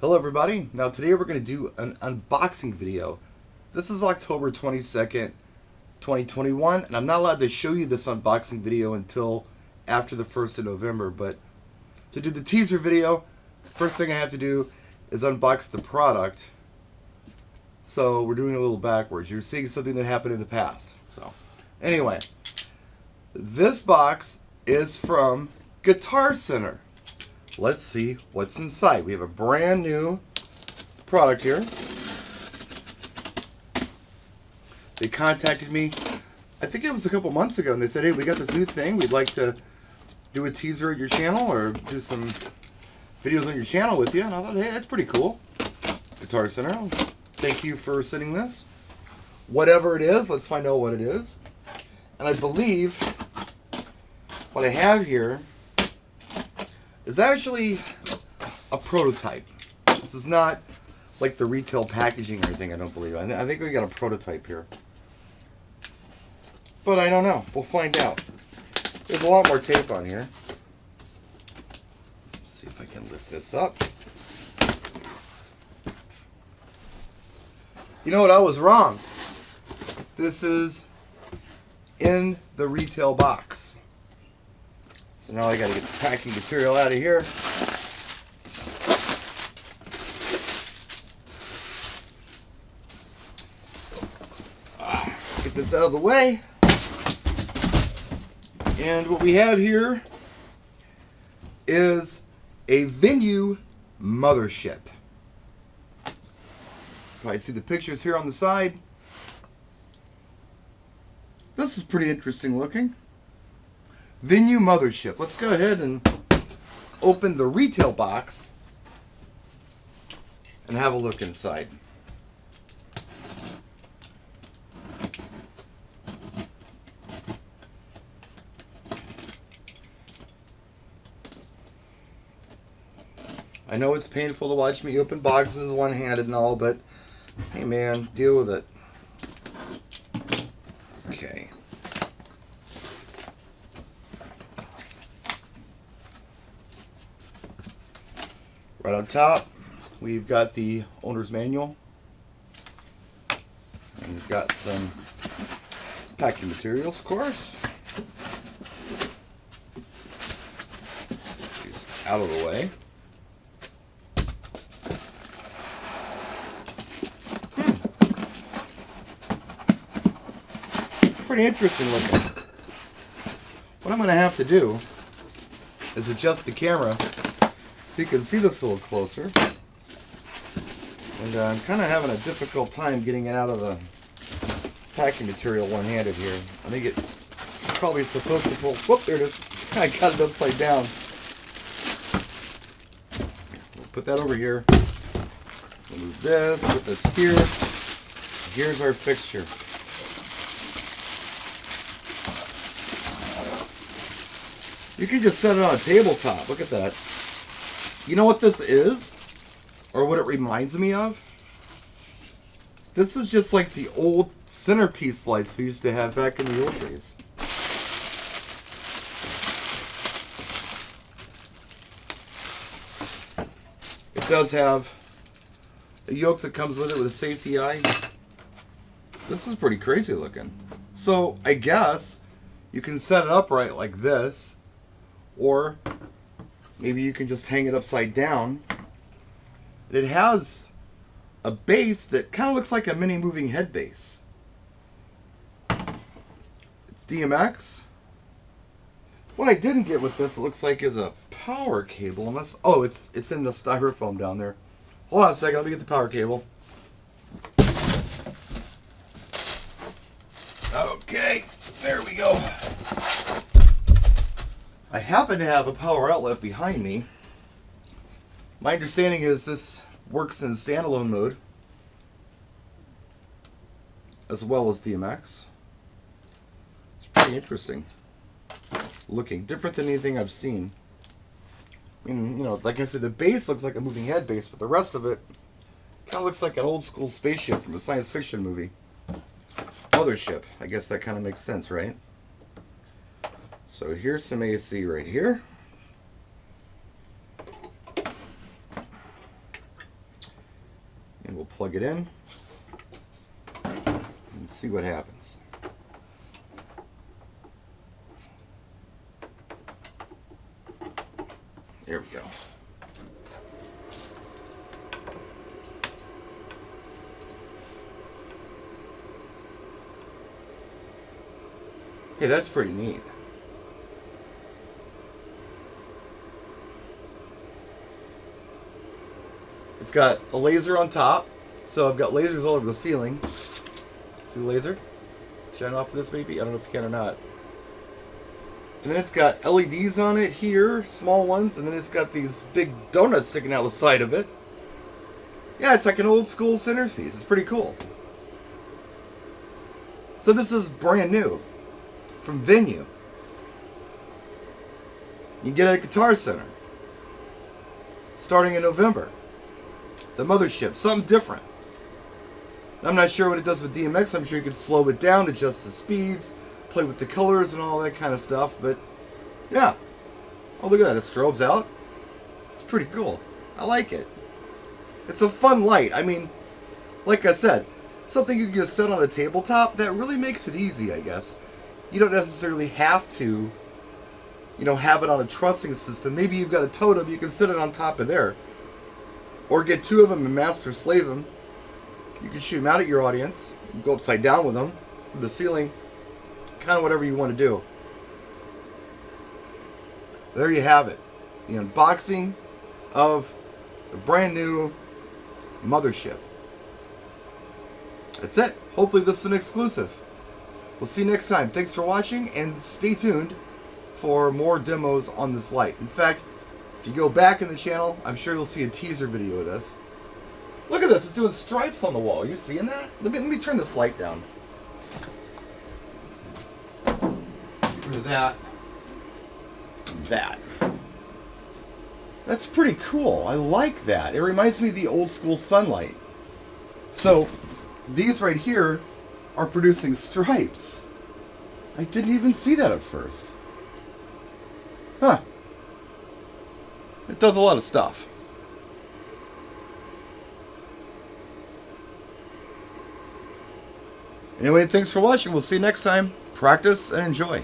Hello everybody. Now today we're going to do an unboxing video. This is October 22nd, 2021, and I'm not allowed to show you this unboxing video until after the 1st of November, but to do the teaser video, first thing I have to do is unbox the product. So we're doing it a little backwards. You're seeing something that happened in the past. So anyway, this box is from Guitar Center. Let's see what's inside. We have a brand new product here. They contacted me, I think it was a couple months ago, and they said, hey, we got this new thing. We'd like to do a teaser of your channel or do some videos on your channel with you. And I thought, hey, that's pretty cool. Guitar Center, thank you for sending this. Whatever it is, let's find out what it is. And I believe what I have here is actually a prototype. This is not like the retail packaging or anything, I don't believe. I think we got a prototype here. But I don't know. We'll find out. There's a lot more tape on here. Let's see if I can lift this up. You know what? I was wrong. This is in the retail box. So now I got to get the packing material out of here. Get this out of the way. And what we have here is a venue Mothership. If I see the pictures here on the side, this is pretty interesting looking. Venue Mothership. Let's go ahead and open the retail box and have a look inside. I know it's painful to watch me open boxes one-handed and all, but hey man, deal with it. Okay. Right on top, we've got the owner's manual. And we've got some packing materials, of course. These out of the way. It's pretty interesting looking. What I'm going to have to do is adjust the camera so you can see this a little closer. And I'm kind of having a difficult time getting it out of the packing material one-handed here. I think it's probably supposed to pull. Whoop, there it is. I got it upside down. We'll put that over here. We'll move this, put this here. Here's our fixture. You can just set it on a tabletop. Look at that. You know what this is? Or what it reminds me of? This is just like the old Centerpiece lights we used to have back in the old days. It does have a yoke that comes with it with a safety eye. This is pretty crazy looking. So I guess you can set it upright like this, or maybe you can just hang it upside down. It has a base that kind of looks like a mini moving head base. It's DMX. What I didn't get with this, it looks like, is a power cable. Unless, oh, it's in the styrofoam down there. Hold on a second, let me get the power cable. Okay, there we go. I happen to have a power outlet behind me. My understanding is this works in standalone mode as well as DMX. It's pretty interesting looking, different than anything I've seen. I mean, you know, like I said, the base looks like a moving head base, but the rest of it kind of looks like an old school spaceship from a science fiction movie. Mothership. I guess that kind of makes sense, right? So here's some AC right here. And we'll plug it in and see what happens. There we go. Hey, that's pretty neat. It's got a laser on top, so I've got lasers all over the ceiling. See the laser? Shine off of this maybe? I don't know if you can or not. And then it's got LEDs on it here, small ones, and then it's got these big donuts sticking out the side of it. Yeah, it's like an old school centerpiece. It's pretty cool. So this is brand new from Venue. You can get it at Guitar Center starting in November. The Mothership, something different. I'm not sure what it does with DMX. I'm sure you can slow it down, adjust the speeds, play with the colors and all that kind of stuff. But yeah, oh look at that, it strobes out. It's pretty cool. I like it. It's a fun light. I mean, like I said, something you can just set on a tabletop that really makes it easy, I guess. You don't necessarily have to, you know, have it on a trussing system. Maybe you've got a totem, you can sit it on top of there. Or get two of them and master slave them. You can shoot them out at your audience. You can go upside down with them from the ceiling. Kind of whatever you want to do. There you have it. The unboxing of the brand new Mothership. That's it. Hopefully this is an exclusive. We'll see you next time. Thanks for watching and stay tuned for more demos on this light. In fact, if you go back in the channel, I'm sure you'll see a teaser video of this. Look at this, it's doing stripes on the wall. Are you seeing that? Let me turn this light down. Get rid of that. And that. That's pretty cool. I like that. It reminds me of the old school sunlight. So, these right here are producing stripes. I didn't even see that at first. Huh. It does a lot of stuff. Anyway, thanks for watching. We'll see you next time. Practice and enjoy.